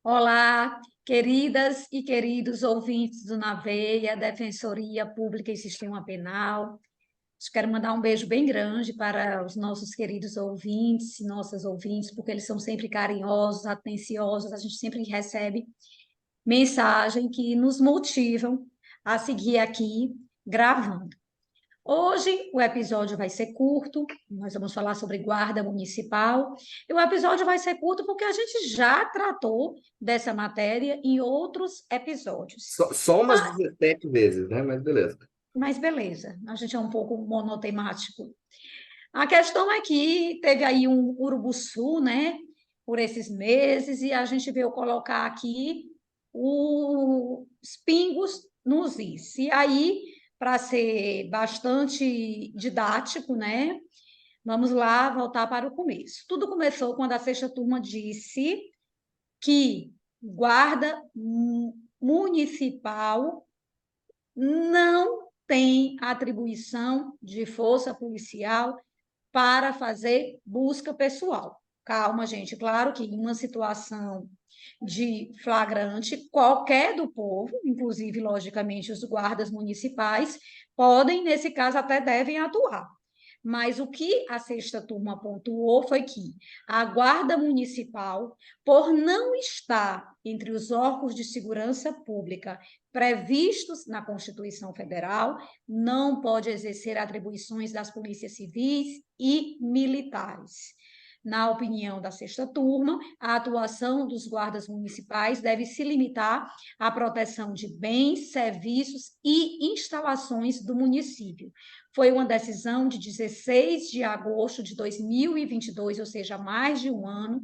Olá, queridas e queridos ouvintes do Na Veia, Defensoria Pública e Sistema Penal. Quero mandar um beijo bem grande para os nossos queridos ouvintes e nossas ouvintes, porque eles são sempre carinhosos, atenciosos. A gente sempre recebe mensagem que nos motivam a seguir aqui gravando. Hoje o episódio vai ser curto, nós vamos falar sobre guarda municipal, e o episódio vai ser curto porque a gente já tratou dessa matéria em outros episódios. Só umas 17 vezes, né? Mas beleza. Mas beleza, a gente é um pouco monotemático. A questão é que teve aí um urubuçu, né, por esses meses, e a gente veio colocar aqui os pingos nos is. E aí, para ser bastante didático, né, vamos lá voltar para o começo. Tudo começou quando a sexta turma disse que guarda municipal não tem atribuição de força policial para fazer busca pessoal. Calma, gente, claro que em uma situação de flagrante, qualquer do povo, inclusive, logicamente, os guardas municipais, podem, nesse caso, até devem atuar. Mas o que a sexta turma pontuou foi que a Guarda Municipal, por não estar entre os órgãos de segurança pública previstos na Constituição Federal, não pode exercer atribuições das polícias civis e militares. Na opinião da sexta turma, a atuação dos guardas municipais deve se limitar à proteção de bens, serviços e instalações do município. Foi uma decisão de 16 de agosto de 2022, ou seja, há mais de um ano,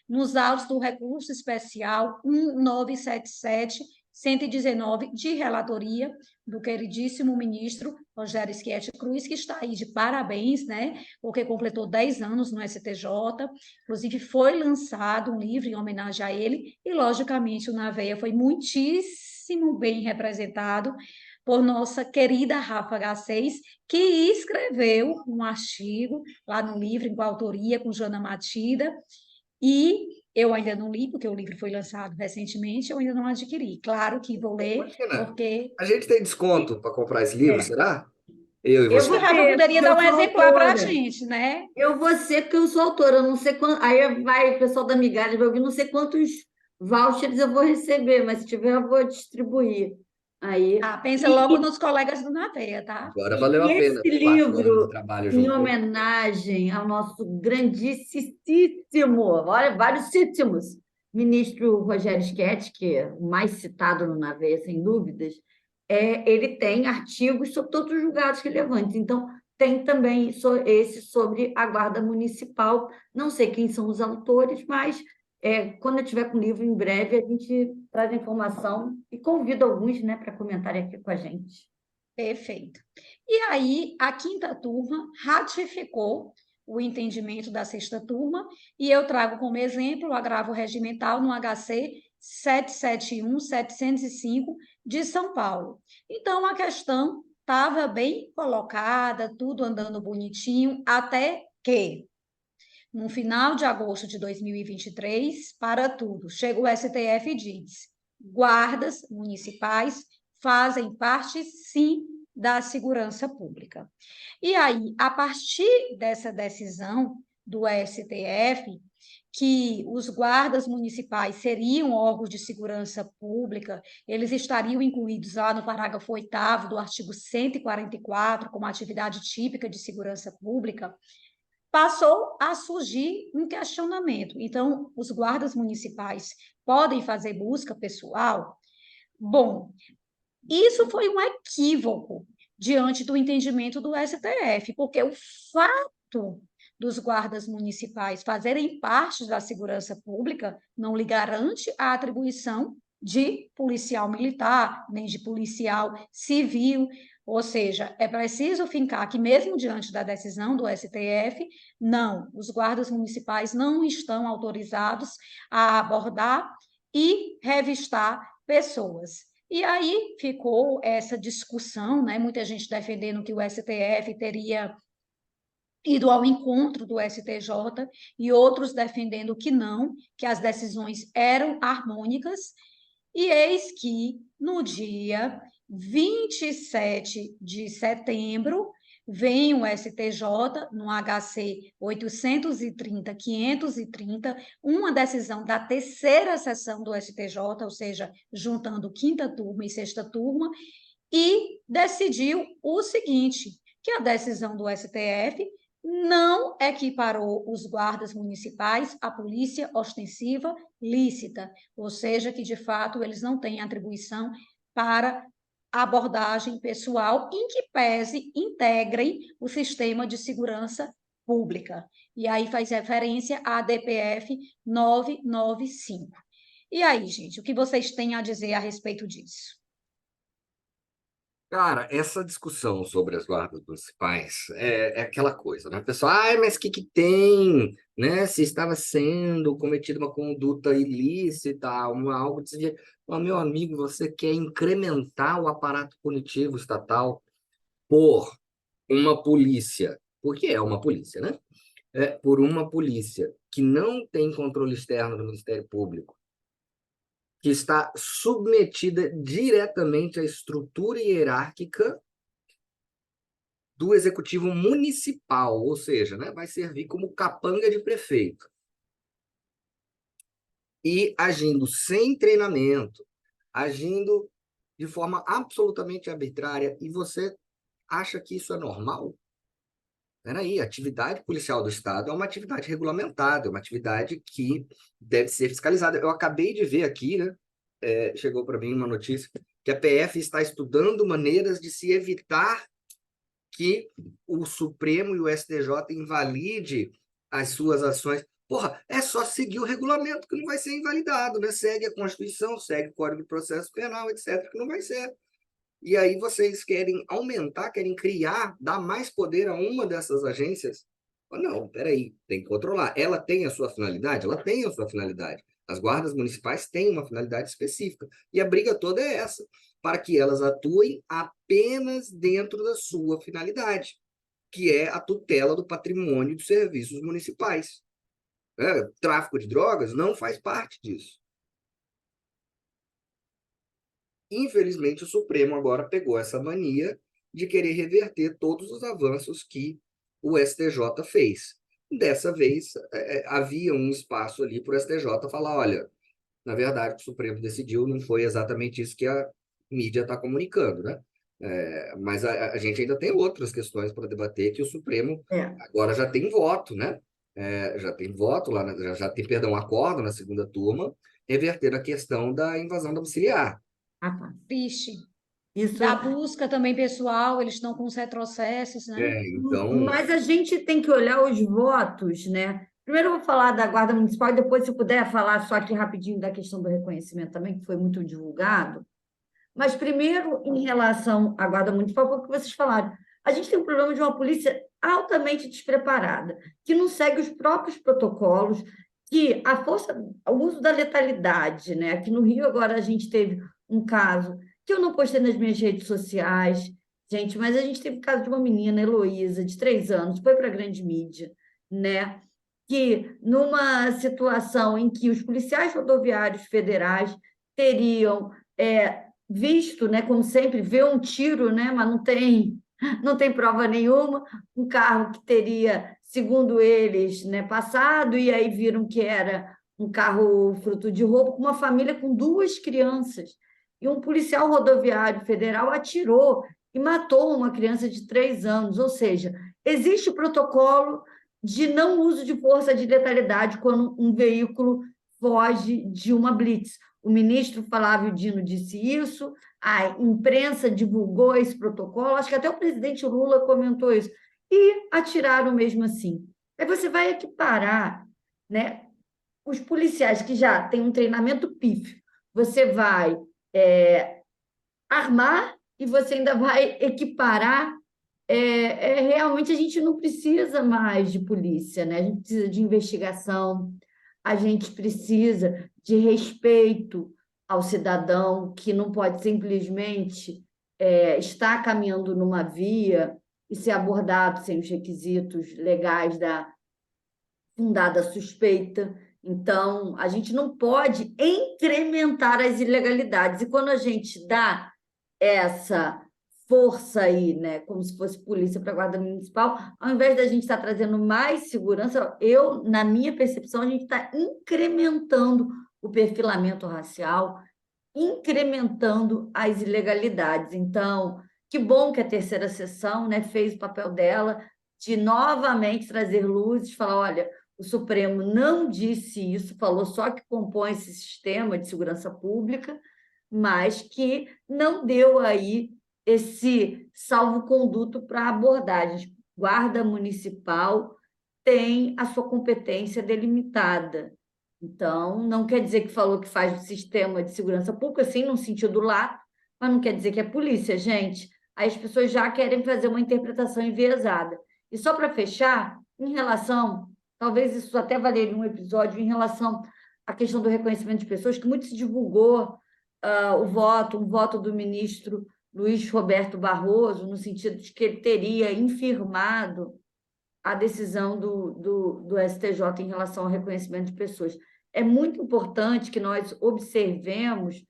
nos autos do recurso especial 1977 119 de relatoria do queridíssimo ministro Rogério Schietti Cruz, que está aí de parabéns, né? Porque completou 10 anos no STJ. Inclusive, foi lançado um livro em homenagem a ele, e, logicamente, o Naveia foi muitíssimo bem representado por nossa querida Rafa H6, que escreveu um artigo lá no livro, em coautoria com Joana Matida, e eu ainda não li, porque o livro foi lançado recentemente, eu ainda não adquiri. Claro que vou ler, Imagina, porque. a gente tem desconto para comprar esse livro, É, será? Eu e acho Eu que você? vou Rafa ter, poderia porque dar eu um sou exemplar para a autora. gente, né? Eu vou ser, porque eu sou autora. Eu não sei quanto. Aí vai o pessoal da Migalha vai ouvir, não sei quantos vouchers eu vou receber, mas se tiver, eu vou distribuir. Aí. Ah, pensa logo E, nos colegas do Naveia, tá? Agora e valeu a esse pena 4 anos de livro, trabalho em junto. homenagem ao nosso grandíssimo, olha, vários cítimos, ministro Rogério Schietti, que é o mais citado no Naveia, sem dúvidas, ele tem artigos sobre todos os julgados relevantes. Então, tem também esse sobre a Guarda Municipal. Não sei quem são os autores, mas quando eu tiver com o livro em breve, a gente traz a informação e convida alguns, né, para comentarem aqui com a gente. Perfeito. E aí, a quinta turma ratificou o entendimento da sexta turma, e eu trago como exemplo o agravo regimental no HC 771-705 de São Paulo. Então, a questão estava bem colocada, tudo andando bonitinho, até que, no final de agosto de 2023, para tudo, chega o STF e diz: guardas municipais fazem parte, sim, da segurança pública. E aí, a partir dessa decisão do STF, que os guardas municipais seriam órgãos de segurança pública, eles estariam incluídos lá no parágrafo 8º do artigo 144, como atividade típica de segurança pública, passou a surgir um questionamento. Então, os guardas municipais podem fazer busca pessoal? Bom, isso foi um equívoco diante do entendimento do STF, porque o fato dos guardas municipais fazerem parte da segurança pública não lhe garante a atribuição de policial militar, nem de policial civil. Ou seja, é preciso fincar que, mesmo diante da decisão do STF, não, os guardas municipais não estão autorizados a abordar e revistar pessoas. E aí ficou essa discussão, né? Muita gente defendendo que o STF teria ido ao encontro do STJ e outros defendendo que não, que as decisões eram harmônicas, e eis que no dia 27 de setembro vem o STJ no HC 830-530, uma decisão da terceira sessão do STJ, ou seja, juntando quinta turma e sexta turma, e decidiu o seguinte, que a decisão do STF não equiparou os guardas municipais à polícia ostensiva lícita, ou seja, que de fato eles não têm atribuição para abordagem pessoal em que pese integrem o sistema de segurança pública. E aí faz referência à DPF 995. E aí, gente, o que vocês têm a dizer a respeito disso? Cara, essa discussão sobre as guardas municipais é aquela coisa, né? O pessoal, ai, mas o que que tem, né? Se estava sendo cometida uma conduta ilícita, algo desvia. Mas, meu amigo, você quer incrementar o aparato punitivo estatal por uma polícia, porque é uma polícia, né? Por uma polícia que não tem controle externo do Ministério Público, que está submetida diretamente à estrutura hierárquica do executivo municipal, ou seja, né, vai servir como capanga de prefeito. E agindo sem treinamento, agindo de forma absolutamente arbitrária, e você acha que isso é normal? Peraí, a atividade policial do Estado é uma atividade regulamentada, é uma atividade que deve ser fiscalizada. Eu acabei de ver aqui, né? Chegou para mim uma notícia que a PF está estudando maneiras de se evitar que o Supremo e o STJ invalide as suas ações. Porra, é só seguir o regulamento que não vai ser invalidado, né? Segue a Constituição, segue o Código de Processo Penal, etc., que não vai ser. E aí vocês querem aumentar, querem criar, dar mais poder a uma dessas agências? Não, peraí, tem que controlar. Ela tem a sua finalidade? Ela tem a sua finalidade. As guardas municipais têm uma finalidade específica. E a briga toda é essa, para que elas atuem apenas dentro da sua finalidade, que é a tutela do patrimônio dos serviços municipais. Tráfico de drogas não faz parte disso. Infelizmente, o Supremo agora pegou essa mania de querer reverter todos os avanços que o STJ fez. Dessa vez, havia um espaço ali para o STJ falar, olha, na verdade, o que o Supremo decidiu não foi exatamente isso que a mídia está comunicando, né? Mas a gente ainda tem outras questões para debater que o Supremo agora já tem voto, né? Já tem voto lá, já tem, perdão, acordo na segunda turma, reverter a questão da invasão domiciliar. Ah, tá. Vixe. Isso. Da busca também pessoal, eles estão com os retrocessos, né? Então... Mas a gente tem que olhar os votos, né? Primeiro eu vou falar da Guarda Municipal e depois, se puder, falar só aqui rapidinho da questão do reconhecimento também, que foi muito divulgado. Mas primeiro, em relação à Guarda Municipal, foi o que vocês falaram. A gente tem um problema de uma polícia altamente despreparada, que não segue os próprios protocolos, que a força, o uso da letalidade, né? Aqui no Rio agora a gente teve um caso que eu não postei nas minhas redes sociais, gente, mas a gente teve o caso de uma menina, Heloísa, de 3 anos, foi para a grande mídia, né? Que numa situação em que os policiais rodoviários federais teriam visto, né, como sempre, vê um tiro, né, mas não tem prova nenhuma, um carro que teria, segundo eles, né, passado, e aí viram que era um carro fruto de roubo, com uma família com 2 crianças. E um policial rodoviário federal atirou e matou uma criança de 3 anos. Ou seja, existe o protocolo de não uso de força de letalidade quando um veículo foge de uma blitz. O ministro Flávio Dino disse isso, a imprensa divulgou esse protocolo, acho que até o presidente Lula comentou isso, e atiraram mesmo assim. Aí você vai equiparar, né, os policiais que já têm um treinamento pífio, você vai armar e você ainda vai equiparar. Realmente a gente não precisa mais de polícia, né? A gente precisa de investigação, a gente precisa de respeito ao cidadão, que não pode simplesmente estar caminhando numa via e ser abordado sem os requisitos legais da fundada suspeita. Então, a gente não pode incrementar as ilegalidades. E quando a gente dá essa força aí, né, como se fosse polícia para a Guarda Municipal, ao invés da gente estar trazendo mais segurança, na minha percepção, a gente está incrementando o perfilamento racial, incrementando as ilegalidades. Então, que bom que a terceira sessão, né, fez o papel dela de novamente trazer luzes, falar, olha, o Supremo não disse isso, falou só que compõe esse sistema de segurança pública, mas que não deu aí esse salvo-conduto para abordagem. Guarda Municipal tem a sua competência delimitada. Então, não quer dizer que falou que faz o sistema de segurança pública, sim, num sentido lato, mas não quer dizer que é polícia, gente. Aí as pessoas já querem fazer uma interpretação enviesada. E só para fechar, em relação, talvez isso até valeria um episódio, em relação à questão do reconhecimento de pessoas, que muito se divulgou um voto do ministro Luiz Roberto Barroso, no sentido de que ele teria infirmado a decisão do STJ em relação ao reconhecimento de pessoas. É muito importante que nós observemos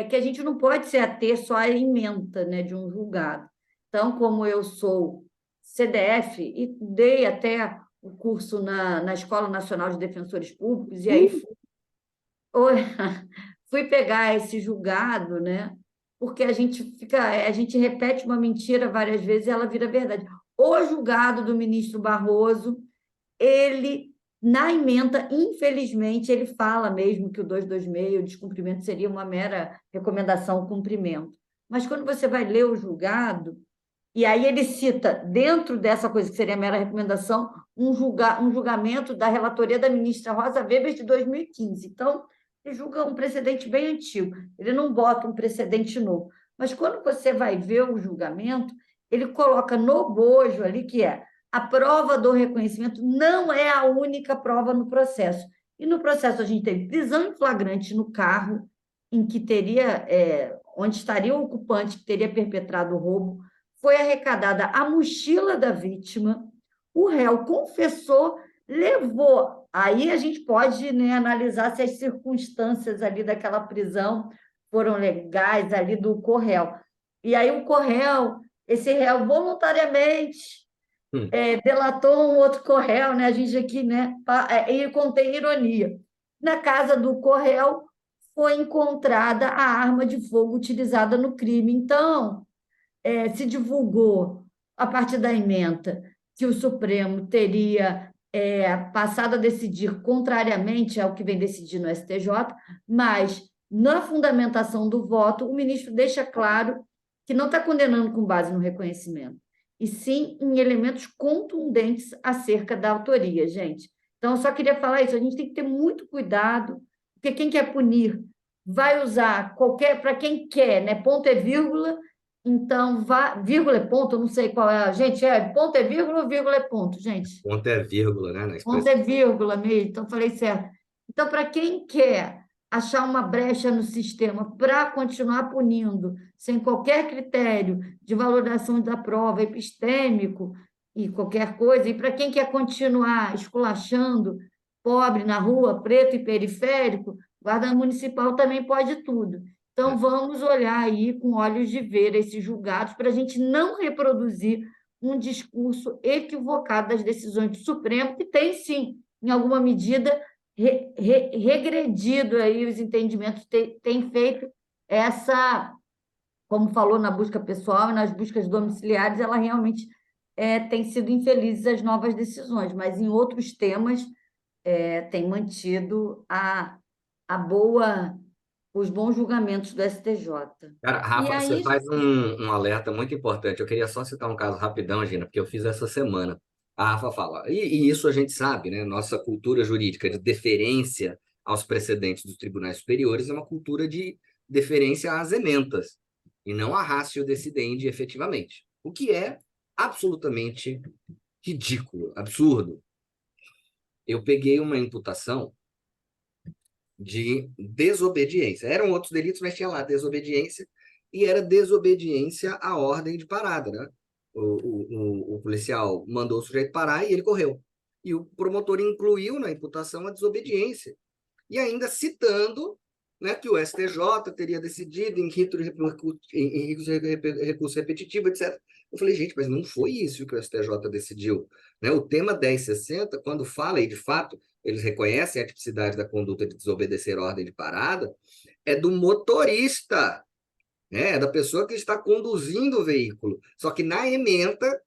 que a gente não pode se ater só à ementa, né, de um julgado. Então, como eu sou CDF e dei até o curso na Escola Nacional de Defensores Públicos, e aí fui pegar esse julgado, né? Porque a gente repete uma mentira várias vezes e ela vira verdade. O julgado do ministro Barroso, ele, na ementa, infelizmente, ele fala mesmo que o 226, o descumprimento, seria uma mera recomendação ao cumprimento. Mas quando você vai ler o julgado, e aí ele cita, dentro dessa coisa que seria mera recomendação, um julgamento da relatoria da ministra Rosa Weber de 2015. Então, ele julga um precedente bem antigo, ele não bota um precedente novo. Mas quando você vai ver o julgamento, ele coloca no bojo ali, que é a prova do reconhecimento não é a única prova no processo. E no processo a gente teve prisão em flagrante no carro, em que teria, onde estaria o ocupante que teria perpetrado o roubo, foi arrecadada a mochila da vítima, o réu confessou, levou. Aí a gente pode, né, analisar se as circunstâncias ali daquela prisão foram legais ali do corréu. E aí o corréu, esse réu voluntariamente delatou um outro corréu, né? A gente aqui, né? E contém ironia. Na casa do corréu foi encontrada a arma de fogo utilizada no crime. Então, se divulgou, a partir da ementa, que o Supremo teria passado a decidir contrariamente ao que vem decidindo no STJ, mas, na fundamentação do voto, o ministro deixa claro que não está condenando com base no reconhecimento, e sim em elementos contundentes acerca da autoria, gente. Então, eu só queria falar isso, a gente tem que ter muito cuidado, porque quem quer punir vai usar qualquer, para quem quer, né? Ponto e vírgula. Então, vírgula é ponto, eu não sei qual é. Gente, ponto é vírgula ou vírgula é ponto, gente? Ponto é vírgula, né? Na Ponto expressão. é vírgula mesmo, então falei certo. Então, para quem quer achar uma brecha no sistema para continuar punindo, sem qualquer critério de valoração da prova, epistêmico e qualquer coisa, e para quem quer continuar esculachando pobre na rua, preto e periférico, guarda municipal também pode tudo. Então, vamos olhar aí com olhos de ver esses julgados para a gente não reproduzir um discurso equivocado das decisões do Supremo, que tem, sim, em alguma medida, regredido aí os entendimentos, tem feito essa, como falou na busca pessoal e nas buscas domiciliares, ela realmente tem sido infeliz as novas decisões, mas em outros temas tem mantido os bons julgamentos do STJ. Cara, E Rafa, você aí, faz um alerta muito importante. Eu queria só citar um caso rapidão, Gina, porque eu fiz essa semana. A Rafa fala, e isso a gente sabe, né? Nossa cultura jurídica de deferência aos precedentes dos tribunais superiores é uma cultura de deferência às ementas, e não a ratio decidendi efetivamente. O que é absolutamente ridículo, absurdo. Eu peguei uma imputação de desobediência. Eram outros delitos, mas tinha lá desobediência, e era desobediência à ordem de parada, né? o policial mandou o sujeito parar e ele correu. E o promotor incluiu na imputação a desobediência. E ainda citando, né, que o STJ teria decidido em recurso repetitivo, etc. Eu falei, gente, mas não foi isso que o STJ decidiu. Né? O tema 1060, quando fala, e de fato eles reconhecem a tipicidade da conduta de desobedecer a ordem de parada, é do motorista, né? É da pessoa que está conduzindo o veículo. Só que na ementa,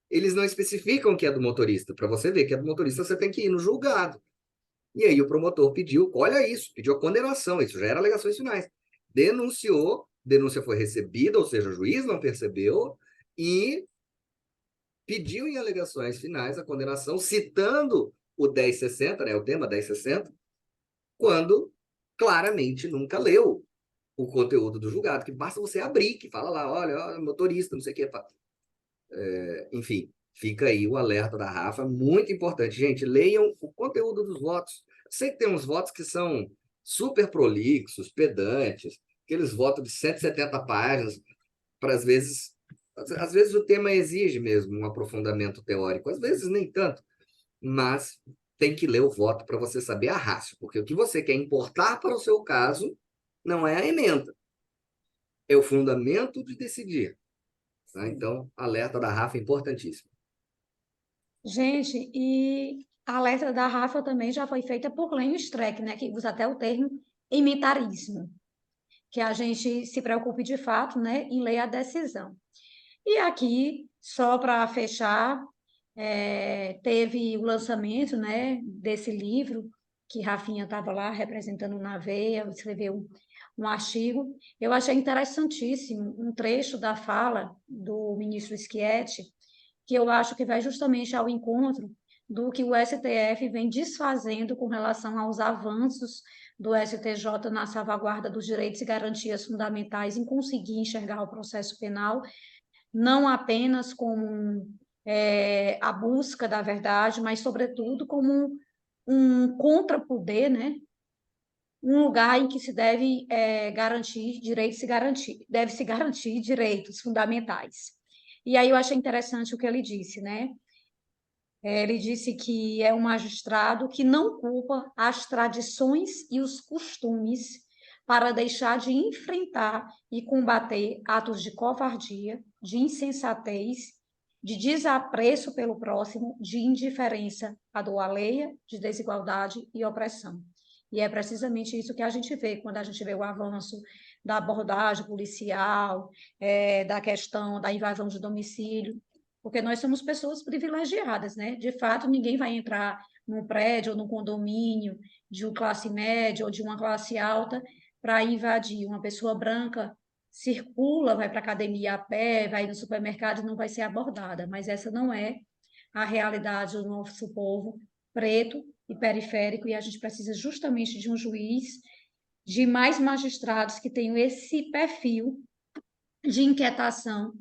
eles não especificam que é do motorista. Para você ver que é do motorista, você tem que ir no julgado. E aí o promotor pediu, olha isso, pediu a condenação, isso já era alegações finais. Denunciou, denúncia foi recebida, ou seja, o juiz não percebeu, e pediu em alegações finais a condenação, citando o 1060, né, o tema 1060, quando claramente nunca leu o conteúdo do julgado, que basta você abrir, que fala lá, olha, motorista, não sei o que. Enfim, fica aí o alerta da Rafa, muito importante. Gente, leiam o conteúdo dos votos. Sei que tem uns votos que são super prolixos, pedantes, aqueles votos de 170 páginas, para às vezes o tema exige mesmo um aprofundamento teórico, às vezes nem tanto, mas tem que ler o voto para você saber a ratio, porque o que você quer importar para o seu caso não é a ementa, é o fundamento de decidir. Tá? Então, alerta da Rafa importantíssimo. Gente, e a letra da Rafa também já foi feita por Lênio Streck, né, que usa até o termo imitarismo, que a gente se preocupe de fato, né, em ler a decisão. E aqui, só para fechar, teve o lançamento, né, desse livro, que Rafinha estava lá representando na veia, escreveu um artigo. Eu achei interessantíssimo um trecho da fala do ministro Schietti, que eu acho que vai justamente ao encontro do que o STF vem desfazendo com relação aos avanços do STJ na salvaguarda dos direitos e garantias fundamentais em conseguir enxergar o processo penal, não apenas como a busca da verdade, mas, sobretudo, como um contrapoder, né? Um lugar em que se deve garantir direitos deve-se garantir direitos fundamentais. E aí eu achei interessante o que ele disse, né? Ele disse que é um magistrado que não culpa as tradições e os costumes para deixar de enfrentar e combater atos de covardia, de insensatez, de desapreço pelo próximo, de indiferença à dor alheia, de desigualdade e opressão. E é precisamente isso que a gente vê quando a gente vê o avanço da abordagem policial, da questão da invasão de domicílio, porque nós somos pessoas privilegiadas, né? De fato, ninguém vai entrar num prédio ou num condomínio de uma classe média ou de uma classe alta para invadir. Uma pessoa branca circula, vai para a academia a pé, vai no supermercado e não vai ser abordada, mas essa não é a realidade do nosso povo preto e periférico, e a gente precisa justamente de um juiz, de mais magistrados que tenham esse perfil de inquietação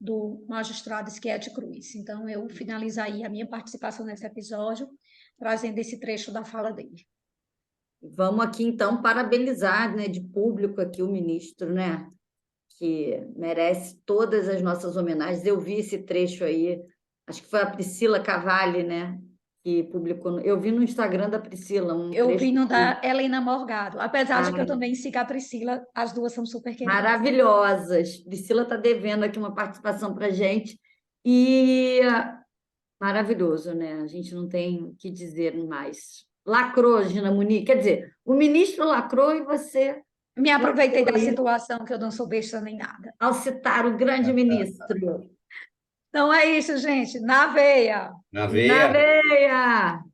do magistrado Schietti Cruz. Então, eu finalizo aí a minha participação nesse episódio, trazendo esse trecho da fala dele. Vamos aqui, então, parabenizar, né, de público aqui o ministro, né, que merece todas as nossas homenagens. Eu vi esse trecho aí, acho que foi a Priscila Cavalli, né, que publicou. Eu vi no Instagram da Priscila um Eu trecho. vi no da Helena Morgado, apesar de que eu Ah, também sigo a Priscila, as duas são super queridas. maravilhosas. Priscila está devendo aqui uma participação para a gente. E maravilhoso, né? A gente não tem o que dizer mais. Lacrou, Gina Muniz. Quer dizer, o ministro lacrou e você Me aproveitei da lacrou situação, que eu não sou besta nem nada. ao citar o grande ministro. Então é isso, gente. Na veia! Na Na veia. veia!